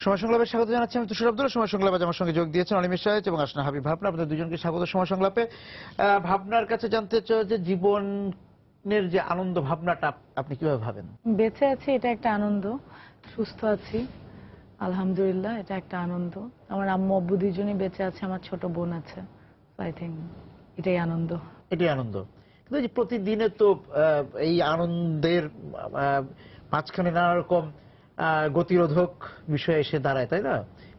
সময় সংলাপে স্বাগত জানাচ্ছি আমি তুষার আব্দুল্লাহ। সময় সংলাপে আমার সঙ্গে যোগ দিয়েছেন অনিমেষ সাহেব এবং আসনা হাবিব ভাবনা। আপনাদের দুজনকে স্বাগত সময় সংলাপে। ভাবনার কাছে জানতে চাই যে জীবনের যে আনন্দ ভাবনাটা আপনি কিভাবে ভাবেন? বেঁচে আছি এটা একটা আনন্দ, সুস্থ আছি আলহামদুলিল্লাহ এটা একটা আনন্দ। আমার আম্মু আব্বু দুইজনই বেঁচে আছে, আমার ছোট বোন আছে। আই থিঙ্ক এটাই আনন্দ। এটাই আনন্দ। কিন্তু যে প্রতিদিনে তো এই আনন্দের মাঝখানে নানা রকম গতিরোধক বিষয় এসে দাঁড়ায়, তাই না?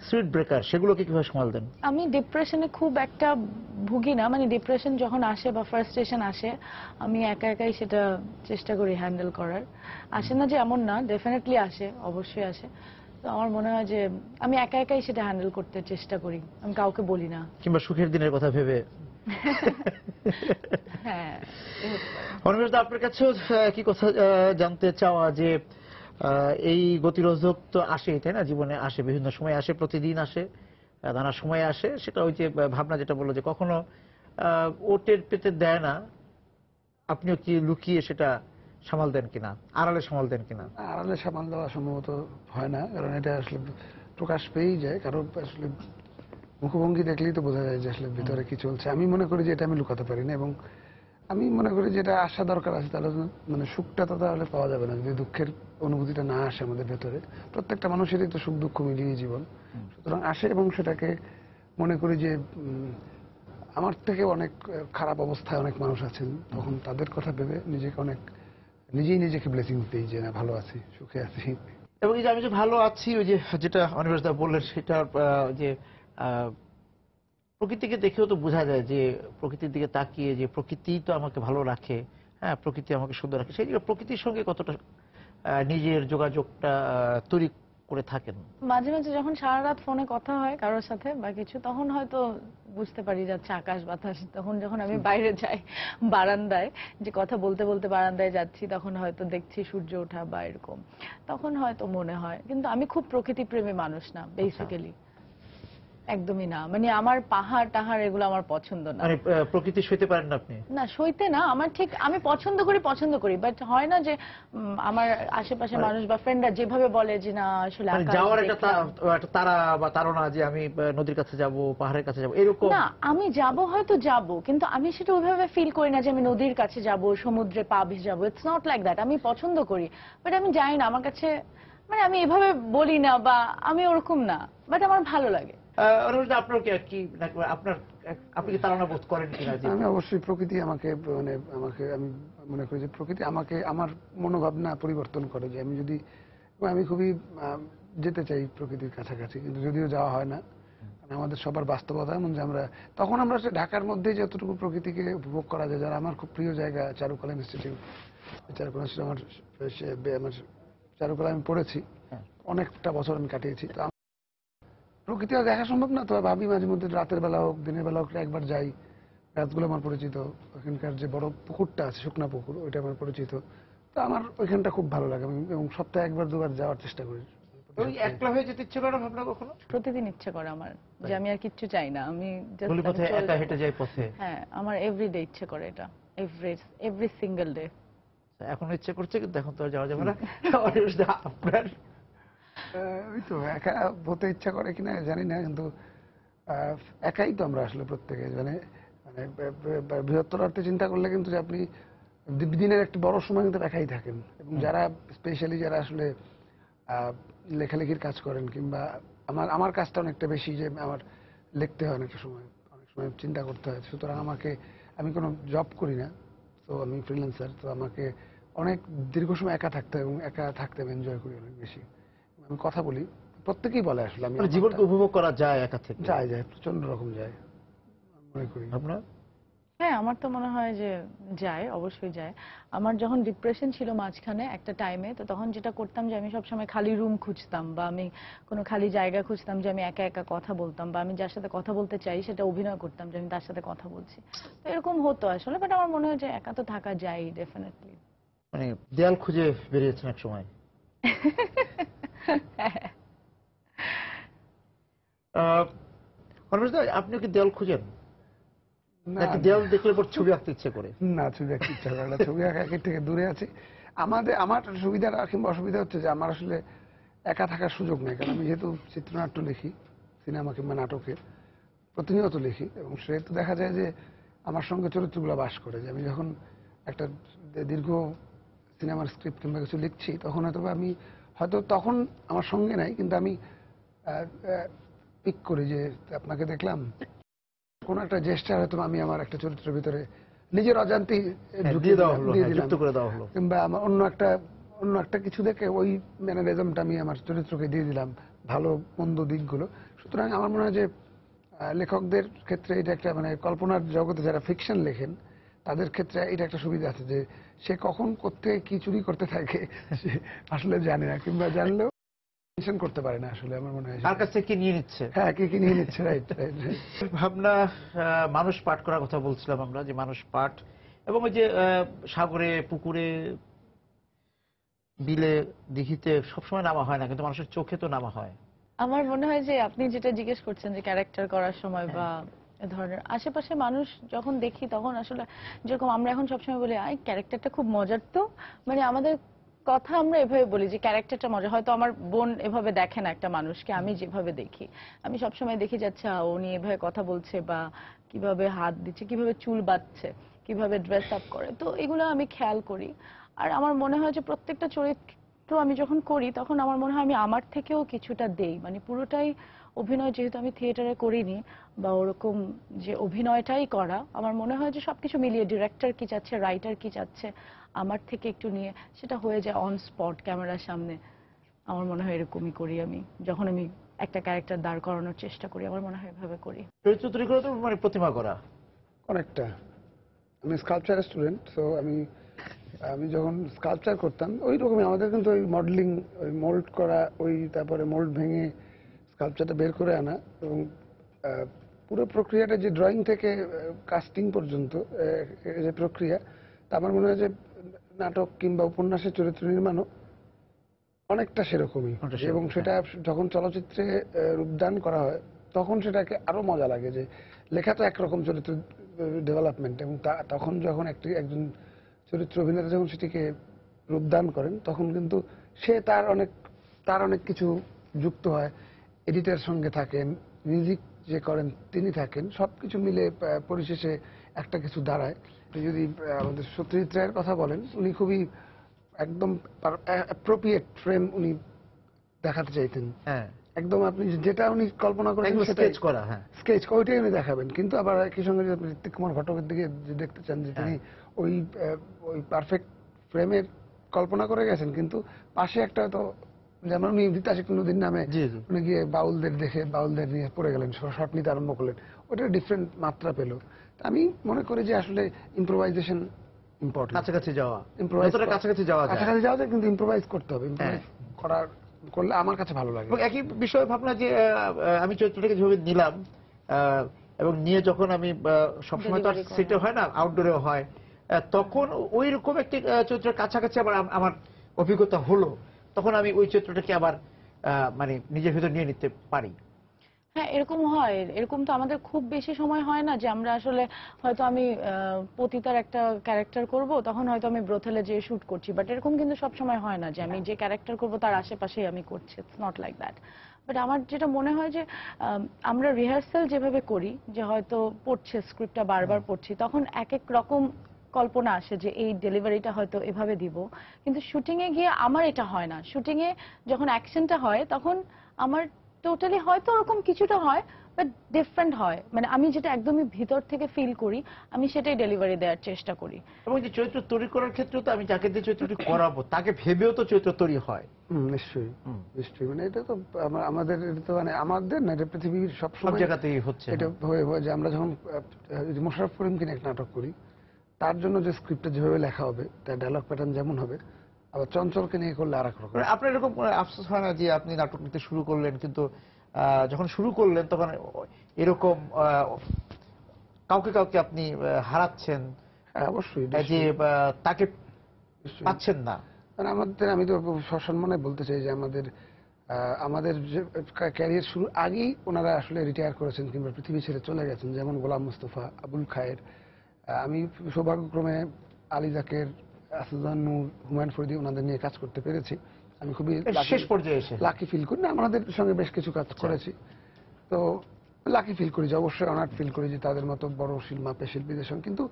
স্পিড ব্রেকার, সেগুলোকে কিভাবে সামাল দেন? আমি ডিপ্রেশনে খুব একটা ভুগি না, মানে ডিপ্রেশন যখন আসে বা ফার্স্ট্রেশন আসে আমি একা একাই সেটা চেষ্টা করি হ্যান্ডেল করার। আসে না যে এমন না, ডেফিনেটলি আসে, অবশ্যই আসে। তো আমার মনে হয় যে আমি একা একাই সেটা হ্যান্ডেল করতে চেষ্টা করি, আমি কাউকে বলি না। কিংবা সুখের দিনের কথা ভেবে? হ্যাঁ, অনিমেষ দা, আপনার কাছেও কি কথা জানতে চাওয়া যে এই গতিরোধক তো আসে, তাই না? জীবনে আসে, বিভিন্ন সময় আসে, প্রতিদিন আসে, নানা সময় আসে। সেটা ওই যে ভাবনা যেটা বললো যে কখনো ও টের পেতে দেয় না, আপনিও কি লুকিয়ে সেটা সামাল দেন কিনা, আড়ালে সামাল দেন কিনা? আড়ালে সামাল দেওয়া সম্ভবত হয় না, কারণ এটা আসলে প্রকাশ পেয়েই যায়। কারণ আসলে মুখভঙ্গি দেখলেই তো বোঝা যায় যে আসলে ভিতরে কি চলছে। আমি মনে করি যে এটা আমি লুকাতে পারি না, এবং আমি মনে করি যে এটা আসা দরকার আছে, তাহলে মানে সুখটা তো তাহলে পাওয়া যাবে না যদি দুঃখের অনুভূতিটা না আসে আমাদের ভেতরে। প্রত্যেকটা মানুষেরই তো সুখ দুঃখ মিলিয়ে জীবন, সুতরাং আসে। এবং সেটাকে মনে করি যে আমার থেকে অনেক খারাপ অবস্থায় অনেক মানুষ আছেন, তখন তাদের কথা ভেবে নিজেই নিজেকে ব্লেসিংস দিই যে না, ভালো আছি, সুখে আছি। এবং এই যে আমি যে ভালো আছি, ওই যে যেটা অনিমেষ দা বললেন, সেটা যে প্রকৃতিকে দেখেও তো বোঝা যায় যে প্রকৃতির দিকে তাকিয়ে যে প্রকৃতি তো আমাকে ভালো রাখে, হ্যাঁ, প্রকৃতি আমাকে সুন্দর রাখে। সেই দিকে প্রকৃতির সঙ্গে কতটা নিজের যোগাযোগটা তৈরি করে থাকেন? মাঝে মাঝে যখন সারা রাত ফোনে কথা হয় কারোর সাথে বা কিছু, তখন হয়তো বুঝতে পারি যাচ্ছে আকাশ বাতাস। তখন যখন আমি বাইরে যাই বারান্দায়, যে কথা বলতে বলতে বারান্দায় যাচ্ছি, তখন হয়তো দেখছি সূর্য ওঠা বা এরকম, তখন হয়তো মনে হয়। কিন্তু আমি খুব প্রকৃতি প্রেমী মানুষ না বেসিক্যালি, একদমই না। মানে আমার পাহাড় টাহাড় এগুলো আমার পছন্দ না। মানে প্রকৃতি সইতে পারেন না আপনি? না, সইতে না, আমার ঠিক, আমি পছন্দ করি, বাট হয় না যে আমার আশেপাশে মানুষ বা ফ্রেন্ডরা যেভাবে বলে যে না আসলে আকাশ যাওয়ার দেখলাম। একটা তারা বা তারা যে আমি নদীর কাছে যাব, পাহাড়ের কাছে যাব, এরকম না, আমি যাব, হয়তো যাব, কিন্তু আমি সেটা ওইভাবে ফিল করি না যে আমি নদীর কাছে যাব, সমুদ্রে পা ভেসে যাবো। It's not like that. আমি পছন্দ করি, বাট আমি যাই না। আমার কাছে মানে আমি এভাবে বলি না, বা আমি ওরকম না, বাট আমার ভালো লাগে। আপনার কি আপনার আপনি কি তাড়না বোধ করেন কিনা? আমি অবশ্যই প্রকৃতি আমাকে আমি মনে করি যে প্রকৃতি আমাকে আমার মনোভাবনা পরিবর্তন করে। যে আমি খুবই যেতে চাই প্রকৃতির কাছাকাছি, কিন্তু যদিও যাওয়া হয় না। আমাদের সবার বাস্তবতা এমন যে তখন আমরা ঢাকার মধ্যে যতটুকু প্রকৃতিকে উপভোগ করা যায়। যারা আমার খুব প্রিয় জায়গা চারুকলা ইনস্টিটিউট, আমার চারুকলা আমি পড়েছি, অনেকটা বছর আমি কাটিয়েছি। তো প্রকৃতি আর দেখা সম্ভব না, তবে ভাবি মাঝে মধ্যে রাতের বেলা হোক দিনের বেলা হোক একবার যাই। গাছগুলো আমার পরিচিত, ওখানকার যে বড় পুকুরটা আছে, শুকনা পুকুর, ওইটা আমার পরিচিত। তো আমার ওইখানটা খুব ভালো লাগে, এবং সপ্তাহে একবার দুবার যাওয়ার চেষ্টা করি। একলা হয়ে যেতে ইচ্ছে করে না ভাবনা কখনো? প্রতিদিন ইচ্ছে করে আমার যে আমি আর কিচ্ছু চাই না, আমি পথে একা হেঁটে যাই পথে। হ্যাঁ, আমার এভরিডে ইচ্ছে করে এটা, এভরি সিঙ্গেল ডে। এখন ইচ্ছে করছে, কিন্তু এখন তো আর যাওয়া যাবে না। আপনার? ওই তো একা হতে ইচ্ছা করে কিনা জানি না, কিন্তু একাই তো আমরা আসলে প্রত্যেকে, মানে বৃহত্তর অর্থে চিন্তা করলে কিন্তু যে আপনি দিনের একটা বড় সময় কিন্তু একাই থাকেন। এবং যারা স্পেশালি যারা আসলে লেখালেখির কাজ করেন, কিংবা আমার কাজটা অনেকটা বেশি, যে আমার লিখতে হয় অনেক সময় চিন্তা করতে হয়। সুতরাং আমি কোনো জব করি না, তো আমি ফ্রিল্যান্সার। তো আমাকে অনেক দীর্ঘ সময় একা থাকতে হয়, এবং একা থাকতে আমি এনজয় করি অনেক বেশি। আমি কথা বলি, প্রত্যেকেই বলে আসলে আমি জীবনকে উপভোগ করা যায় একা থেকে? যায় প্রচন্ড রকম যায় মনে করি। আপনার? হ্যাঁ, আমার তো মনে হয় যে যায়, অবশ্যই যায়। আমার যখন ডিপ্রেশন ছিল মাঝখানে একটা টাইমে, তো তখন যেটা করতাম যে আমি সবসময় খালি রুম খুঁজতাম, বা আমি কোনো খালি জায়গা খুঁজতাম যে আমি একা একা কথা বলতাম, বা আমি যার সাথে কথা বলতে চাই সেটা অভিনয় করতাম যে আমি তার সাথে কথা বলছি। তো এরকম হতো আসলে, বাট আমার মনে হয় যে একা তো থাকা যায় ডেফিনেটলি। মানে দেয়াল খুঁজে বেরিয়েছেন এক সময়? আপনি কি দেয়াল খুঁজেন নাকি দেয়াল দেখলে পর ছবি আঁকতে ইচ্ছে করে? না, ছবি আঁকতে ইচ্ছা করে না। ছবি আঁকা থেকে দূরে আছি। আমার সুবিধা কিংবা অসুবিধা হচ্ছে যে আমার আসলে একা থাকার সুযোগ নেই, কারণ আমি যেহেতু চিত্রনাট্য লিখি, সিনেমা কিংবা নাটকে প্রতিনিয়ত লিখি, এবং সেহেতু দেখা যায় যে আমার সঙ্গে চরিত্রগুলো বাস করে। যে আমি যখন একটা দীর্ঘ সিনেমার স্ক্রিপ্ট কিংবা কিছু লিখছি, তখন আমি হয়তো তখন আমার সঙ্গে নাই, কিন্তু আমি পিক করি যে আপনাকে দেখলাম, কোনো একটা জেস্টার হয়তো আমি আমার একটা চরিত্রের ভিতরে নিজের অজান্তেই দিয়ে দেওয়া হলো, দিয়ে হ্যাঁ, দিলাম, যুক্ত করে দেওয়া হলো। কিংবা আমার অন্য একটা কিছু দেখে ওই ম্যানারিজমটা আমি আমার চরিত্রকে দিয়ে দিলাম, ভালো মন্দ দিকগুলো। সুতরাং আমার মনে হয় যে লেখকদের ক্ষেত্রে এটা একটা মানে কল্পনার জগতে যারা ফিকশন লেখেন তাদের ক্ষেত্রে এটা একটা সুবিধা আছে যে সে কখন কোত্থেকে কি চুরি করতে থাকে সে আসলে জানে না, কিংবা জানলেও মেনশন করতে পারে না আসলে। আমার মনে হয় তার কাছ থেকে কি নিয়ে নিচ্ছে, হ্যাঁ, কে কি নিয়ে নিচ্ছে, রাইট। ভাবনা। মানুষ পাঠ করার কথা বলছিলাম আমরা, যে মানুষ পাঠ এবং ওই যে সাগরে, পুকুরে, বিলে, দিঘিতে সবসময় নামা হয় না, কিন্তু মানুষের চোখে তো নামা হয়। আমার মনে হয় যে আপনি যেটা জিজ্ঞেস করছেন যে ক্যারেক্টার করার সময় বা এ ধরনের আশেপাশে মানুষ যখন দেখি, তখন আসলে যেরকম আমরা এখন সবসময় বলি আই ক্যারেক্টারটা খুব মজার, তো মানে আমাদের কথা আমরা এভাবে বলি যে ক্যারেক্টারটা মজা। হয়তো আমার বোন এভাবে দেখে না একটা মানুষকে, আমি যেভাবে দেখি, আমি সবসময় দেখি যাচ্ছে উনি এভাবে কথা বলছে বা কিভাবে হাত দিচ্ছে, কিভাবে চুল বাঁধছে, কিভাবে ড্রেস আপ করে, তো এগুলো আমি খেয়াল করি। আর আমার মনে হয় যে প্রত্যেকটা চরিত্র আমি যখন করি, তখন আমার মনে হয় আমি আমার থেকেও কিছুটা দেই, মানে পুরোটাই অভিনয় যেহেতু আমি থিয়েটারে করিনি বা ওরকম যে অভিনয়টাই করা, আমার মনে হয় যে সবকিছু মিলিয়ে ডিরেক্টর কি চাচ্ছে, রাইটার কি চাচ্ছে, আমার থেকে একটু নিয়ে সেটা হয়ে যায় অন স্পট ক্যামেরার সামনে। আমার মনে হয় এরকমই করি আমি যখন আমি একটা ক্যারেক্টার দাঁড় করানোর চেষ্টা করি, আমার মনে হয় এভাবে করি। চরিত্র তৈরি করে তো মানে প্রতিমা করা অনেকটা। আমি স্কাল্পচার স্টুডেন্ট, তো আমি যখন স্কাল্পচার করতাম ওই রকমই আমাদের কিন্তু ওই মডেলিং, ওই মোল্ড করা, ওই তারপরে মোল্ড ভেঙে স্কাল্পচারটা বের করে আনা, এবং পুরো প্রক্রিয়াটা যে ড্রয়িং থেকে কাস্টিং পর্যন্ত যে প্রক্রিয়া, তা আমার মনে হয় যে নাটক কিংবা উপন্যাসের চরিত্র নির্মাণও অনেকটা সেরকমই। অনেকটা সেরকম, এবং সেটা যখন চলচ্চিত্রে রূপদান করা হয় তখন সেটাকে আরো মজা লাগে, যে লেখা তো একরকম চরিত্র ডেভেলপমেন্ট, এবং তখন যখন একজন চরিত্র অভিনেতা যখন সেটিকে রূপদান করেন, তখন কিন্তু সে তার অনেক কিছু যুক্ত হয়, এডিটার সঙ্গে থাকেন, মিউজিক যে করেন তিনি থাকেন, সবকিছু মিলে পরিশেষে একটা কিছু দাঁড়ায়। আপনি যদি আমাদের সত্যজিৎ রায়ের কথা বলেন, উনি খুবই একদম অ্যাপ্রোপ্রিয়েট ফ্রেম উনি দেখাতে চাইতেন। হ্যাঁ, একদম আপনি যেটা উনি কল্পনা করেন এগুলো সেটা স্কেচ করা, হ্যাঁ, স্কেচ ওইটাই উনি দেখাবেন। কিন্তু আবার একই সঙ্গে যদি আপনি ঋত্বিক কুমার ঘটকের দিকে যে দেখতে চান যে তিনি ওই পারফেক্ট ফ্রেমের কল্পনা করে গেছেন, কিন্তু পাশে একটা তো, যেমন উনি ঐতিহাসিক নদীর নামে জি জি, উনি গিয়ে বাউলদের দেখে বাউলদের নিয়ে পড়ে গেলেন, শর্ট নিতে আরম্ভ করলেন, ওটা ডিফারেন্ট মাত্রা পেল। আমি মনে করি যে আসলে ইম্প্রোভাইজেশন ইম্পর্টেন্ট, কাছাকাছি যাওয়া, Improvise যতটা করা। কাছাকাছি যাওয়া যায়। কাছাকাছি যাওয়া যায়, কিন্তু ইম্প্রোভাইজ করতে হবে। ইম্প্রোভাইজ করলে আমার কাছে ভালো লাগে। এবং একই বিষয় ভাবনা যে আমি চরিত্রটাকে যেভাবে নিলাম, এবং নিয়ে যখন আমি সবসময় তো আর Delivery করা। সেটা হয় না, আউটডোরেও হয়, তখন ওই রকম একটি চরিত্রের কাছাকাছি আবার আমার অভিজ্ঞতা হলো, তখন আমি ওই চরিত্রটাকে আবার মানে নিজের ভিতর নিয়ে নিতে পারি। হ্যাঁ, এরকম হয়। এরকম তো আমাদের খুব বেশি সময় হয় না যে আমরা আসলে হয়তো আমি পতিতার একটা ক্যারেক্টার করব, তখন হয়তো আমি ব্রোথেলে যেয়ে শুট করছি, বাট এরকম কিন্তু সব সময় হয় না যে আমি যে ক্যারেক্টার করব তার আশেপাশেই আমি করছি। It's not like that. But আমার যেটা মনে হয় যে আমরা রিহার্সাল যেভাবে করি, যে হয়তো পড়ছে স্ক্রিপ্টটা বারবার পড়ছি, তখন এক এক রকম কল্পনা আসে যে এই ডেলিভারিটা হয়তো এভাবে দিব, কিন্তু শুটিং এ গিয়ে আমার এটা হয় না। শুটিং এ যখন অ্যাকশনটা হয়, তখন আমার টোটালি হয়তো ওরকম কিছুটা হয়, বাট ডিফারেন্ট হয়, মানে আমি যেটা একদমই ভিতর থেকে ফিল করি আমি সেটাই ডেলিভারি দেওয়ার চেষ্টা করি। এবং যে চরিত্র তৈরি করার ক্ষেত্রে তো আমি যাকে দিয়ে চরিত্রটি করাবো তাকে ভেবেও তো চরিত্র তৈরি হয়। নিশ্চয়ই, নিশ্চয়ই। মানে এটা তো আমাদের, এটা তো মানে আমাদের না, এটা পৃথিবীর সব সব সময় জায়গাতেই হচ্ছে। এটা হয়ে যে আমরা যখন মোশাররফ করিমকে নিয়ে একটা নাটক করি, তার জন্য যে স্ক্রিপ্টটা যেভাবে লেখা হবে, তার ডায়লগ প্যাটার্ন যেমন হবে, আবার চঞ্চলকে নিয়ে করলে আর এক রকম। মানে আপনার এরকম আফসোস হয় না যে আপনি নাটক নিতে শুরু করলেন, কিন্তু যখন শুরু করলেন তখন এরকম কাউকে কাউকে আপনি হারাচ্ছেন, অবশ্যই, যে তাকে পাচ্ছেন না? মানে আমি তো সসম্মানে বলতে চাই যে আমাদের যে ক্যারিয়ার শুরু আগেই ওনারা আসলে রিটায়ার করেছেন কিংবা পৃথিবী ছেড়ে চলে গেছেন, যেমন গোলাম মোস্তফা, আবুল খায়ের। আমি সৌভাগ্যক্রমে আলী জাকের, আসাদুজ্জামান নূর, হুমায়ুন ফরিদী ওনাদের নিয়ে কাজ করতে পেরেছি। আমি খুবই শেষ পর্যায়ে এসে লাকি ফিল করি না, আমাদের সঙ্গে বেশ কিছু কাজ করেছি, তো লাকি ফিল করি যে অবশ্যই অনার্ড ফিল করি যে তাদের মতো বড় মাপের শিল্পীদের সঙ্গে, কিন্তু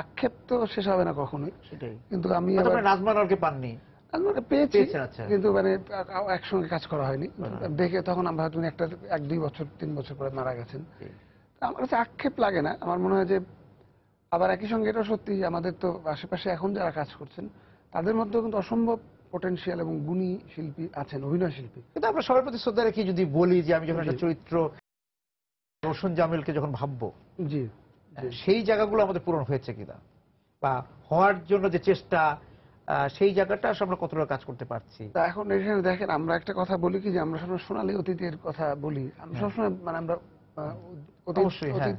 আক্ষেপ তো শেষ হবে না কখনোই। সেটাই। কিন্তু আমি হয়তো আবার আপনি নাজমানকে পাননি। মানে পেয়েছি, পেয়েছেন, আচ্ছা। কিন্তু মানে একসঙ্গে কাজ করা হয়নি। দেখে তখন আমরা হয়তো একটা 1-2 বছর 3 বছর পরে মারা গেছেন। আমার কাছে আক্ষেপ লাগে না, আমার মনে হয় যে আবার একই সঙ্গে এটা সত্যি যে আমাদের তো আশেপাশে এখন যারা কাজ করছেন তাদের মধ্যেও কিন্তু অসম্ভব পোটেনশিয়াল এবং গুণী শিল্পী আছেন, অভিনয় শিল্পী। কিন্তু আমরা সবার প্রতি শ্রদ্ধা রেখে যদি বলি যে আমি যখন একটা চরিত্র রোশন জামিলকে যখন ভাববো, জি, সেই জায়গাগুলো আমাদের পূরণ হয়েছে কিনা, বা হওয়ার জন্য যে চেষ্টা, সেই জায়গাটা আসলে আমরা কতটা কাজ করতে পারছি। তা এখন এখানে দেখেন আমরা একটা কথা বলি কি যে আমরা সবসময় সোনালী অতীতের কথা বলি, আমরা সবসময় মানে আমরা অবশ্যই, হ্যাঁ।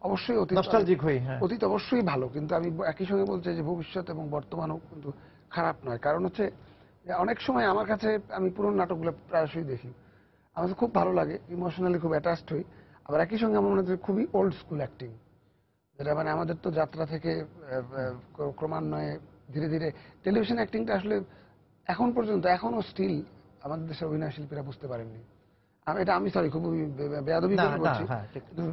অবশ্যই নস্টালজিক হই, হ্যাঁ। অতীত অবশ্যই ভালো, কিন্তু আমি একই সঙ্গে বলছি যে ভবিষ্যৎ এবং বর্তমানও কিন্তু খারাপ নয়। কারণ হচ্ছে যে অনেক সময় আমার কাছে, আমি পুরনো নাটকগুলো প্রায়শই দেখি, আমার কাছে খুব ভালো লাগে, ইমোশনালি খুব অ্যাটাচড হই। আবার একই সঙ্গে আমার মনে হচ্ছে খুবই ওল্ড স্কুল অ্যাক্টিং, যেটা মানে আমাদের তো যাত্রা থেকে ক্রমান্বয়ে ধীরে ধীরে টেলিভিশন অ্যাক্টিংটা আসলে এখন পর্যন্ত এখনো স্টিল আমাদের দেশের অভিনয় শিল্পীরা বুঝতে পারেননি। এটা আমি সরি খুব বেয়াদবি করে বলছি,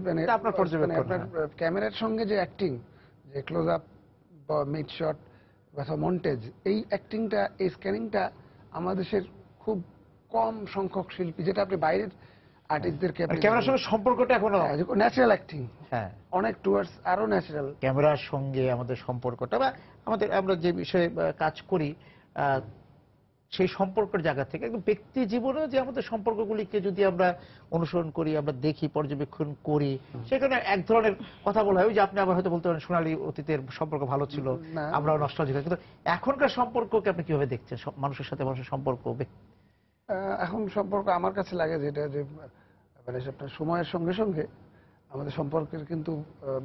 মানে আপনার পর্যবেক্ষণ, আপনার ক্যামেরার সঙ্গে যে অ্যাক্টিং, যে ক্লোজ আপ বা মিড শট বা মন্টেজ, এই অ্যাক্টিংটা, এই স্ক্যানিংটা আমাদের দেশের খুব কম সংখ্যক শিল্পী, যেটা আপনি বাইরের আর্টিস্টদেরকে ক্যামেরার সঙ্গে সম্পর্কটা এখনো ন্যাচারাল অ্যাক্টিং, হ্যাঁ, অনেক টুয়ার্ডস আরো ন্যাচারাল। ক্যামেরার সঙ্গে আমাদের সম্পর্কটা, বা আমাদের আমরা যে বিষয়ে কাজ করি সেই সম্পর্কের জায়গা থেকে একদম ব্যক্তি জীবনেও যে আমাদের সম্পর্কগুলিকে যদি আমরা অনুসরণ করি, আমরা দেখি, পর্যবেক্ষণ করি, সেখানে এক ধরনের কথা বলা হয় যে আপনি আবার হয়তো বলতে পারেন সোনালী অতীতের সম্পর্ক ভালো ছিল, আমরাও নস্টালজিক, কিন্তু এখনকার সম্পর্ককে আপনি কিভাবে দেখছেন, মানুষের সাথে মানুষের সম্পর্ক? এখন সম্পর্ক আমার কাছে লাগে যেটা যে মানে আপনার সময়ের সঙ্গে সঙ্গে আমাদের সম্পর্কের কিন্তু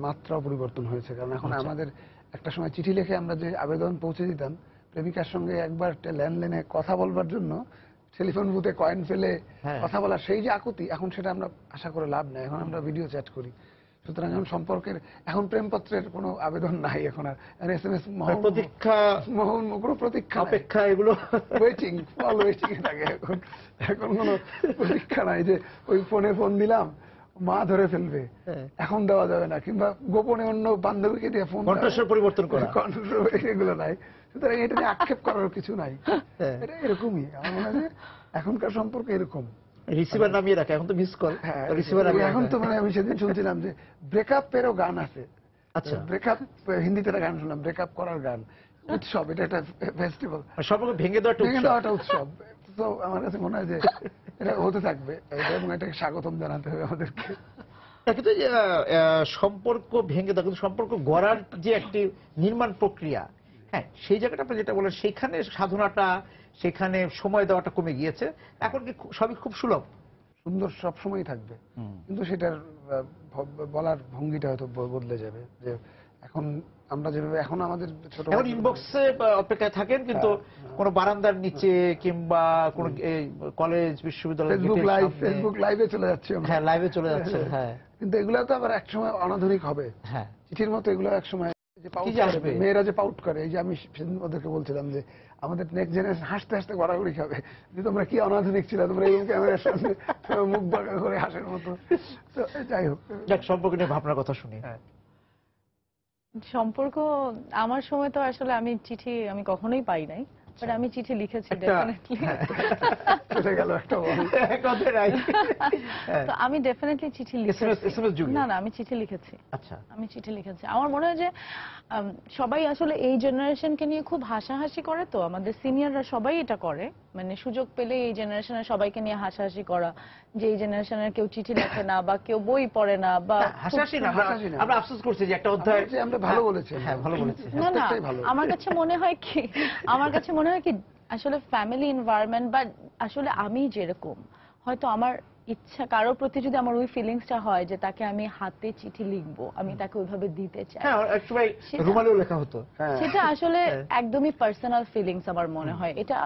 মাত্রাও পরিবর্তন হয়েছে। কারণ এখন আমাদের একটা সময় চিঠি লিখে আমরা যে আবেদন পৌঁছে দিতাম, প্রেমিকার সঙ্গে একবার ল্যান্ডলাইনে কথা বলবার জন্য টেলিফোন বুথে কয়েন ফেলে কথা বলার সেই যে আকুতি, এখন সেটা আমরা আশা করে লাভ নেই, এখন আমরা ভিডিও চ্যাট করি। সুতরাং এখন সম্পর্কের, এখন প্রেমপত্রের কোনো আবেদন নাই, এখন আর SMS প্রতীক্ষা, কোনো প্রতীক্ষা, অপেক্ষা, এগুলো ওয়েটিং, ফল ওয়েটিং এ থাকে। এখন এখন কোনো প্রতীক্ষা নাই যে ওই ফোনে ফোন দিলাম মা ধরে ফেলবে, এখন দেওয়া যাবে না, কিংবা গোপনে অন্য বান্ধবীকে দিয়ে ফোন, কণ্ঠস্বর পরিবর্তন করা, এগুলো নাই। সুতরাং এটা নিয়ে আক্ষেপ করার কিছু নাই, এটা এরকমই। আমার মনে হয় যে এখনকার সম্পর্ক এরকম, রিসিভার নামিয়ে রাখে, এখন তো মিস কল, রিসিভার এখন তো মানে আমি সেদিন শুনছিলাম যে ব্রেকআপেরও গান আছে। আচ্ছা, ব্রেকআপ হিন্দিতে একটা গান শুনলাম, ব্রেকআপ করার গান, উৎসব, এটা একটা ফেস্টিভ্যাল, সম্পর্ক ভেঙে দেওয়াটা উৎসব। তো আমার কাছে মনে হয় যে এটা হতে থাকবে, এবং এটাকে স্বাগতম জানাতে হবে আমাদেরকে। কিন্তু সম্পর্ক ভেঙে দেওয়া, কিন্তু সম্পর্ক গড়ার যে একটি নির্মাণ প্রক্রিয়া, হ্যাঁ, সেই জায়গাটা আপনি যেটা বলেন, সেখানে সাধনাটা, সেখানে সময় দেওয়াটা কমে গিয়েছে। এখন কি সবই খুব সুলভ, সুন্দর সবসময় থাকবে, কিন্তু সেটার বলার ভঙ্গিটা হয়তো বদলে যাবে। যে এখন আমরা যেভাবে, এখন আমাদের ছোট ইনবক্সে অপেক্ষায় থাকেন, কিন্তু কোন বারান্দার নিচে কিংবা কোন কলেজ বিশ্ববিদ্যালয় ফেসবুক লাইভে চলে যাচ্ছে, হ্যাঁ, লাইভে চলে যাচ্ছে, হ্যাঁ। কিন্তু এগুলো তো আবার একসময় অনাধুনিক হবে, হ্যাঁ, চিঠির মতো এগুলো একসময় মেয়েরা যে পাউট করে, এই যে আমি সেদিন ওদেরকে বলছিলাম যে আমাদের নেক্সট জেনারেশন হাসতে হাসতে গড়াগড়ি খাবে যে তোমরা কি অনাধুনিক ছিল, তোমরা এই ক্যামেরার সামনে মুখ বাঁকা করে হাসের মতো। তো যাই হোক, সম্পর্ক নিয়ে ভাবনার কথা শুনি। সম্পর্ক আমার সময় তো আসলে আমি চিঠি আমি কখনোই পাই নাই, বাট আমি চিঠি লিখেছি ডেফিনেটলি। তো আমি ডেফিনেটলি চিঠি লিখেছি, না আমি চিঠি লিখেছি। আচ্ছা, আমি চিঠি লিখেছি। আমার মনে হয় যে সবাই আসলে এই জেনারেশনকে নিয়ে খুব হাসাহাসি করে, তো আমাদের সিনিয়ররা সবাই এটা করে, মানে সুযোগ পেলে এই জেনারেশনের সবাইকে নিয়ে হাসাহাসি করা, যে এই জেনারেশনের কেউ চিঠি লেখে না বা কেউ বই পড়ে না, বা হাসাহাসি না, আমরা আফসোস করছি যে একটা অধ্যায় আমরা ভালো বলেছি, হ্যাঁ ভালো বলেছি। না না, আমার কাছে মনে হয় কি, আসলে ফ্যামিলি এনভায়রনমেন্ট, বা আসলে আমি যেরকম, হয়তো আমার ইচ্ছা, কারোর প্রতি যদি আমার ওই ফিলিংসটা হয় যে তাকে আমি হাতে চিঠি লিখবো, আমি তাকে ওইভাবে দিতে চাই, রুমালেও লেখা হতো, সেটা আসলে একদমই পার্সোনাল ফিলিংস আমার মনে হয়। এটা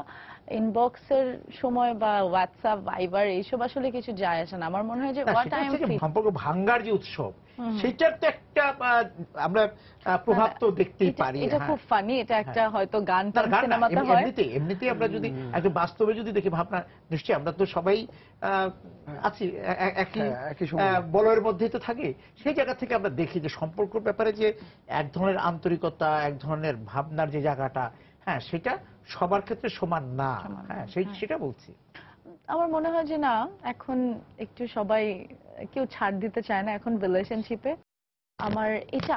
ইনবক্সের সময় বা হোয়াটসঅ্যাপ, ভাইবার এইসব আসলে কিছু যায় আসে না। আমার মনে হয় যে সম্পর্ক ভাঙ্গার যে উৎসব, সেটার তো একটা আমরা প্রভাব তো দেখতেই পারি। এটা খুব ফানি, এটা একটা হয়তো গান সিনেমাতে হয়। এমনিতেই আমরা যদি একটু বাস্তবে যদি দেখি ভাবনা, নিশ্চয়ই আমরা তো সবাই আছি একই বলয়ের মধ্যেই তো থাকি। সেই জায়গা থেকে আমরা দেখি যে সম্পর্কের ব্যাপারে যে এক ধরনের আন্তরিকতা, এক ধরনের ভাবনার যে জায়গাটা, হ্যাঁ সেটা সবার ক্ষেত্রে সমান না। হ্যাঁ সেটা বলছি। আমার মনে হয় যে না, এখন একটু সবাই কেউ ছাড় দিতে চায় না এখন রিলেশনশিপে।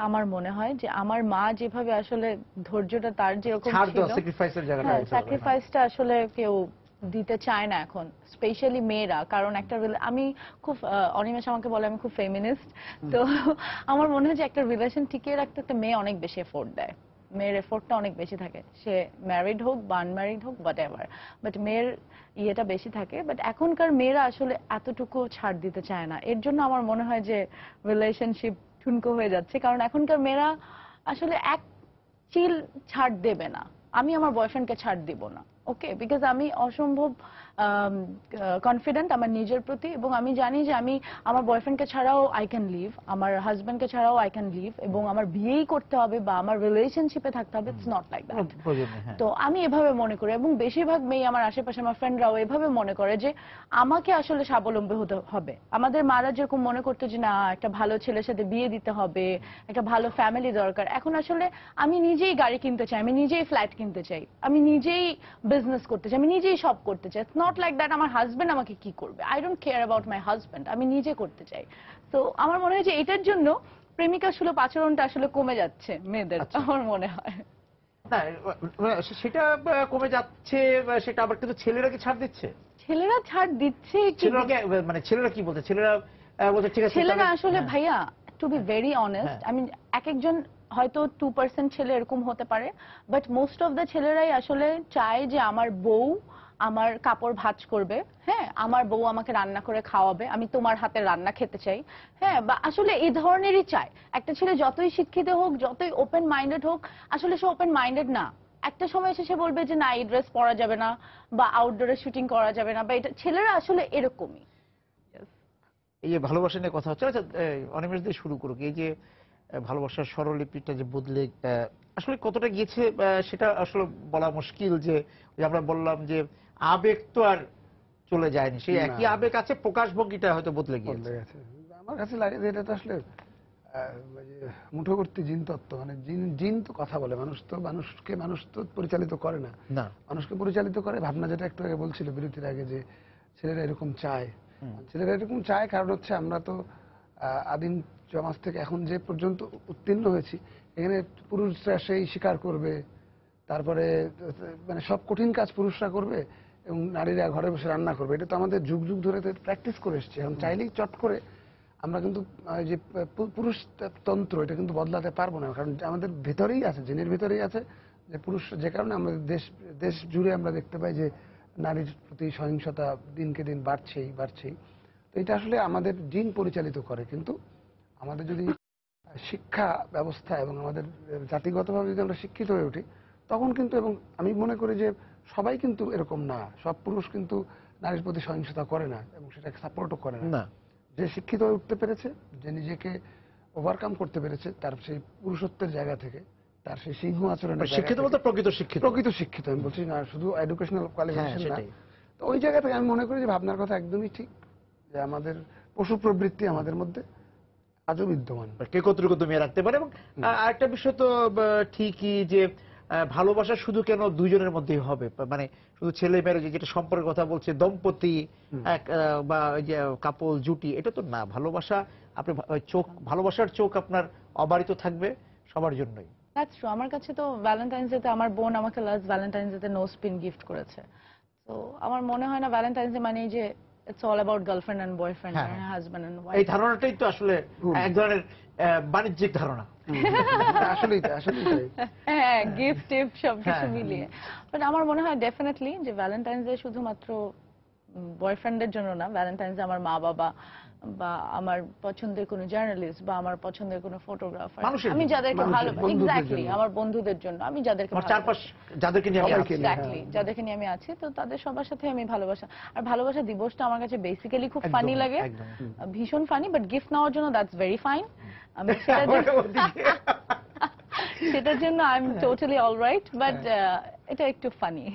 আমার মনে হয় যে আমার মা যেভাবে আসলে ধৈর্যটা তার যেরকম ছিল, স্যাক্রিফাইসটা আসলে কেউ দিতে চায় না এখন, স্পেশালি মেয়েরা। কারণ আমি খুব, অনিমেষ আমাকে বলে আমি খুব ফেমিনিস্ট, তো আমার মনে হয় যে একটা রিলেশন টিকিয়ে রাখতে একটা মেয়ে অনেক বেশি এফোর্ট দেয়। মেয়ের এফোর্টটা অনেক বেশি থাকে, সে ম্যারিড হোক বা আনম্যারিড হোক হোয়াট এভার, বাট মেয়ের ইয়েটা বেশি থাকে। বাট এখনকার মেয়েরা আসলে এতটুকু ছাড় দিতে চায় না, এর জন্য আমার মনে হয় যে রিলেশনশিপ ঠুনকো হয়ে যাচ্ছে। কারণ এখনকার মেয়েরা আসলে এক চিল ছাড় দেবে না, আমি আমার বয়ফ্রেন্ডকে ছাড় দিব না, ওকে, বিকজ আমি অসম্ভব কনফিডেন্ট আমার নিজের প্রতি, এবং আমি জানি যে আমি আমার বয়ফ্রেন্ডকে ছাড়াও আই ক্যান লিভ, আমার হাজব্যান্ডকে ছাড়াও আই ক্যান লিভ, এবং আমার বিয়েই করতে হবে বা আমার রিলেশনশিপে থাকতে হবে, ইটস নট লাইক দ্যাট। তো আমি এভাবে মনে করি, এবং বেশিরভাগ মেয়ে আমার আশেপাশে আমার ফ্রেন্ডরাও এভাবে মনে করে যে আমাকে আসলে স্বাবলম্বী হতে হবে। আমাদের মারা যেরকম মনে করতো যে না, একটা ভালো ছেলের সাথে বিয়ে দিতে হবে, একটা ভালো ফ্যামিলি দরকার, এখন আসলে আমি নিজেই গাড়ি কিনতে চাই, আমি নিজেই ফ্ল্যাট কিনতে চাই, আমি নিজেই বিজনেস করতে চাই, আমি নিজেই সব করতে চাই। ইটস নট লাইক দ্যাট আমার হাজবেন্ড আমাকে কি করবে, I don't care about my husband, আমি নিজে করতে চাই। তো আমার মনে হয় যে এটার জন্য প্রেমিকা সুলভ আচরণটা আসলে কমে যাচ্ছে মেয়েদের, আমার মনে হয়। না সেটা কমে যাচ্ছে, সেটা আবার কিন্তু ছেলেরা কি ছাড় দিচ্ছে? ছেলেরা ছাড় দিচ্ছে, ছেলেরা কি বলছে? ছেলেরা বলছে ঠিক আছে। ছেলেরা আসলে ভাইয়া, টু বি ভেরি অনেস্ট, আমি এক একজন হয়তো 2% ছেলে এরকম হতে পারে, বাট মোস্ট অফ দ্য ছেলেরাই আসলে চায় যে আমার বউ আমার কাপড় ভাঁজ করবে, হ্যাঁ, আমার বউ আমাকে রান্না করে খাওয়াবে, আমি তোমার হাতে রান্না খেতে চাই, হ্যাঁ, বা আসলে এই ধরনেরই চায়। একটা ছেলে যতই শিক্ষিত হোক, যতই ওপেন মাইন্ডেড হোক, আসলে সে ওপেন মাইন্ডেড না। একটা সময় এসে সে বলবে যে না, এই ড্রেস পরা যাবে না, বা আউটডোরে শুটিং করা যাবে না, বা এটা ছেলেরা আসলে এরকমই। এই যে ভালোবাসা নিয়ে কথা হচ্ছে, আচ্ছা অনিমেষ দিয়ে শুরু করুক। এই যে ভালোবাসার স্বরলিপিটা যে বদলে আসলে কতটা গিয়েছে সেটা আসলে বলা মুশকিল। যে আমরা বললাম যে আবেগ তো আর চলে যায়নি, সেই একই আবেগ আছে, প্রকাশভঙ্গিটা হয়তো বদলে গিয়েছে। আমার কাছে লাগে যে এটা তো আসলে মুঠোবর্তী জিন তত্ত্ব, মানে জিন তো কথা বলে, মানুষ তো পরিচালিত করে না, মানুষকে পরিচালিত করে ভাবনা। যেটা একটু আগে বলছিল বিরতির আগে, যে ছেলেরা এরকম চায়, কারণ হচ্ছে আমরা তো আদিম সমাজ থেকে এখন যে পর্যন্ত উত্তীর্ণ হয়েছি, এখানে পুরুষরা সেই স্বীকার করবে, তারপরে মানে সব কঠিন কাজ পুরুষরা করবে এবং নারীরা ঘরে বসে রান্না করবে। এটা তো আমাদের যুগ যুগ ধরে প্র্যাকটিস করে এসেছি। এখন চাইলেই চট করে আমরা কিন্তু যে পুরুষ তন্ত্র, এটা কিন্তু বদলাতে পারবো না, কারণ আমাদের ভেতরেই আছে, জিনের ভেতরেই আছে যে পুরুষ, যে কারণে আমাদের দেশ জুড়ে আমরা দেখতে পাই যে নারীর প্রতি সহিংসতা দিনকে দিন বাড়ছেই। তো এটা আসলে আমাদের জিন পরিচালিত করে। কিন্তু আমাদের যদি শিক্ষা ব্যবস্থা এবং আমাদের জাতিগতভাবে যদি আমরা শিক্ষিত হয়ে উঠি, তখন কিন্তু, এবং আমি মনে করি যে সবাই কিন্তু এরকম না, সব পুরুষ কিন্তু নারীর প্রতি সহিংসতা করে না এবং সেটাকে সাপোর্টও করে না। যে শিক্ষিত হয়ে উঠতে পেরেছে, যে নিজেকে ওভারকাম করতে পেরেছে, তার সেই পুরুষত্বের জায়গা থেকে, তার সেই সিংহ আচরণের শিক্ষিত বলতে প্রকৃত শিক্ষিত আমি বলছি না, শুধু এডুকেশনাল কোয়ালিফিকেশন না। তো ওই জায়গা থেকে আমি মনে করি যে ভাবনার কথা একদমই ঠিক, যে আমাদের পশু প্রবৃত্তি আমাদের মধ্যে আজও বিদ্যমান, কে কতটুকু দমিয়ে রাখতে পারে। এবং আরেকটা বিষয় তো ঠিকই যে ভালোবাসা শুধু কেন দুইজনের মধ্যেই হবে, মানে শুধু ছেলে মেয়ে যেটা সম্পর্কের কথা বলছে, দম্পতি বা যে কাপল জুটি, এটা তো না। ভালোবাসা আপনি ভালোবাসার চোখ আপনার অবারিত থাকবে সবার জন্যই। That's true. আমার কাছে তো ভ্যালেন্টাইন্স ডে তে আমার বোন আমাকে লাস্ট ভ্যালেন্টাইন্স ডে তে নো স্পিন গিফট করেছে। তো আমার মনে হয় না ভ্যালেন্টাইন্স ডে মানে যে it's all about girlfriend and boyfriend, husband and wife. এই ধারণাটাই তো আসলে এক ধরনের বাণিজ্যিক ধারণা। আসলেই হ্যাঁ, গিফট টিফট সবকিছু মিলিয়ে। বাট আমার মনে হয় ডেফিনেটলি যে ভ্যালেন্টাইন্স ডে শুধুমাত্র বয়ফ্রেন্ডের জন্য না, ভ্যালেন্টাইন্স ডে আমার মা বাবা, বা আমার পছন্দের কোনো জার্নালিস্ট বা আমার পছন্দের কোনো ফটোগ্রাফার, মানুষের আমি জন্য, যাদেরকে মানুষের, ভালো, বন্ধুদের এক্স্যাক্টলি জন্য। আমার বন্ধুদের জন্য, আমি যাদেরকে আমার চারপাশ যাদেরকে নিয়ে আমি সবাইকে আছি। নিয়ে, এক্স্যাক্টলি যাদেরকে নিয়ে আমি আছি, তো তাদের সবার সাথে আমি ভালোবাসা, আর ভালোবাসা দিবসটা আমার কাছে বেসিক্যালি খুব একদম, ফানি লাগে, একদম। ভীষণ ফানি, বাট গিফট নেওয়ার জন্য দ্যাটস ভেরি ফাইন। আমি সেটার জন্য সেটার জন্য I am totally alright, but এটা একটু ফানি,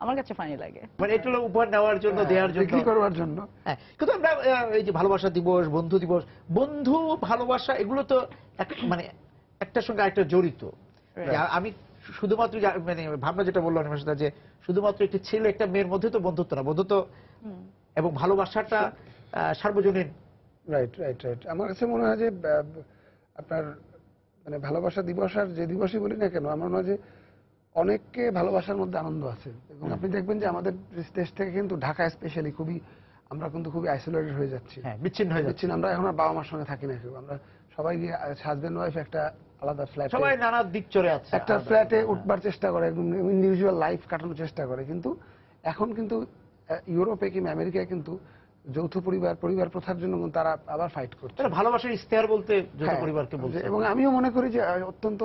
আমার কাছে ফানি লাগে। মানে এটা হলো উপহার নেওয়ার জন্য, দেওয়ার জন্য, বিক্রি করবার জন্য। হ্যাঁ। কিন্তু আমরা এই যে ভালোবাসা দিবস, বন্ধু দিবস, বন্ধু ভালোবাসা এগুলো তো মানে একটার সঙ্গে আরেকটা জড়িত। যে আমি শুধুমাত্র মানে ভাবনা যেটা বললাম অনিমেষদা, যে শুধুমাত্র একটি ছেলে একটা মেয়ের মধ্যে তো বন্ধুত্ব না, বন্ধুত্ব এবং ভালোবাসাটা সার্বজনীন। Right right right. আমার কাছে মনে হয় যে আপনার মানে ভালোবাসা দিবস আর যে দিবসই বলি না কেন, আমার মনে হয় যে অনেককে ভালোবাসার মধ্যে আনন্দ আছে। এবং আপনি দেখবেন যে আমাদের দেশ থেকে কিন্তু ঢাকা স্পেশালি আমরা কিন্তু খুবই আইসোলেটেড হয়ে যাচ্ছি, হ্যাঁ, বিচ্ছিন্ন হয়ে যাচ্ছে। আমরা এখন আর বাবা মার সঙ্গে থাকি না কেউ, আমরা সবাই গিয়ে হাজবেন্ড ওয়াইফ একটা আলাদা ফ্ল্যাট, সবাই নানা দিক চলে আছে, একটা ফ্ল্যাটে উঠবার চেষ্টা করে, একদম ইন্ডিভিজুয়াল লাইফ কাটানোর চেষ্টা করে। কিন্তু এখন কিন্তু ইউরোপে কিংবা আমেরিকায় কিন্তু যৌথ পরিবার প্রথার জন্য কিন্তু তারা আবার ফাইট করছে। তারা ভালোবাসার ইশতেহার বলতে যৌথ হ্যাঁ, পরিবারকে বলছে। এবং আমিও মনে করি যে অত্যন্ত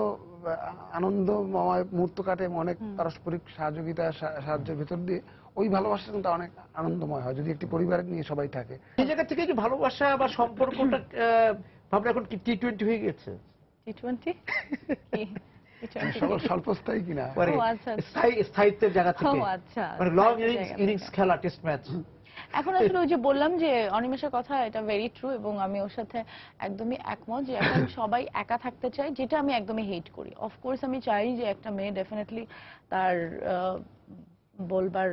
আনন্দময় মুহূর্ত কাটে এবং অনেক পারস্পরিক সাহায্যের ভিতর দিয়ে ওই ভালোবাসা কিন্তু অনেক আনন্দময় হয় যদি একটি পরিবার নিয়ে সবাই থাকে। এই জায়গা থেকে যে ভালোবাসা বা সম্পর্কটা ভাবনা এখন কি টি-20 হয়ে গেছে? টি-20 স্বল্পস্থায়ী কিনা, মানে ও, আচ্ছা, আচ্ছা। স্থায়িত্বের জায়গা থেকে, ও, আচ্ছা, মানে লং স্থায়িত্বের জায়গা ইনিংস থেকে। খেলা, টেস্ট ম্যাচ। এখন আসলে ওই যে বললাম যে অনিমেষের কথা, এটা ভেরি ট্রু, এবং আমি ওর সাথে একদমই একমত যে এখন সবাই একা থাকতে চায়, যেটা আমি একদমই হেট করি। অফকোর্স আমি চাই যে একটা মেয়ে ডেফিনেটলি তার বলবার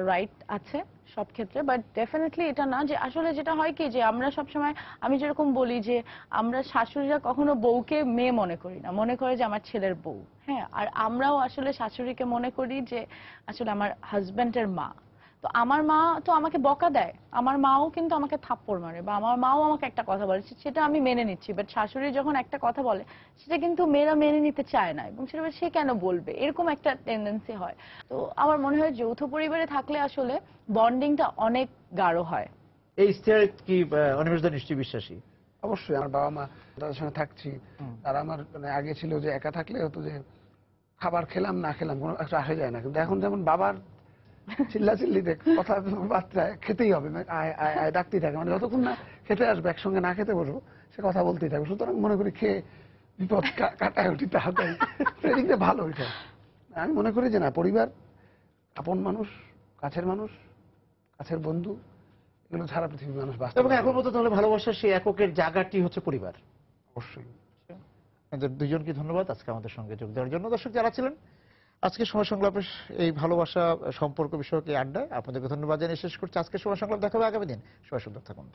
রাইট আছে সব ক্ষেত্রে, বাট ডেফিনেটলি এটা না যে আসলে যেটা হয় কি, যে আমরা সবসময়, আমি যেরকম বলি যে আমরা শাশুড়িরা কখনো বউকে মেয়ে মনে করি না, মনে করে যে আমার ছেলের বউ, হ্যাঁ, আর আমরাও আসলে শাশুড়িকে মনে করি যে আসলে আমার হাজবেন্ডের মা। তো আমার মা তো আমাকে বকা দেয়, আমার মাও কিন্তু আমাকে থাপ্পড় মারে, বা আমার মাও আমাকে একটা কথা বলে, সেটা আমি মেনে নিচ্ছি, বাট শাশুড়ি যখন একটা কথা বলে সেটা কিন্তু মেয়েরা মেনে নিতে চায় না, এবং সেটা সে কেন বলবে, এরকম একটা টেন্ডেন্সি হয়। তো আমার মনে হয় যৌথ পরিবারে থাকলে আসলে বন্ডিংটা অনেক গাঢ় হয়। এই ইশতেহারে কি অনিমেষদা নিশ্চয়ই বিশ্বাসী? অবশ্যই আমার বাবা মা তাদের সঙ্গে থাকছি, তারা আমার মানে আগে ছিল যে একা থাকলে হতো যে খাবার খেলাম না খেলাম কোনো একটা আসে যায় না, কিন্তু এখন যেমন বাবার চিল্লাচিল্লিতে কথাবার্তায় খেতেই হবে, আয় আয় আয় ডাকতেই থাকে, মানে যতক্ষণ না খেতে আসবে একসঙ্গে না খেতে বসবো সে কথা বলতেই থাকবে। সুতরাং মনে করি খেয়ে বিপদ কাটায় উঠি তাড়াতাড়ি, এদিক দিয়ে ভালো এটা। আমি মনে করি যে না, পরিবার, আপন মানুষ, কাছের বন্ধু, এগুলো ছাড়া পৃথিবীর মানুষ বাঁচতে এবং পারে না। এখন মতো তাহলে ভালোবাসার সেই এককের জায়গাটি হচ্ছে পরিবার। অবশ্যই। আপনাদের দুজনকে ধন্যবাদ আজকে আমাদের সঙ্গে যোগ দেওয়ার জন্য। দর্শক যারা ছিলেন আজকে সময় সংলাপের এই ভালোবাসা সম্পর্ক বিষয়ক এই আড্ডায়, আপনাদেরকে ধন্যবাদ জানিয়ে শেষ করছি আজকে সময় সংলাপ। দেখা হবে আগামী দিন। সবাই সুন্দর থাকুন।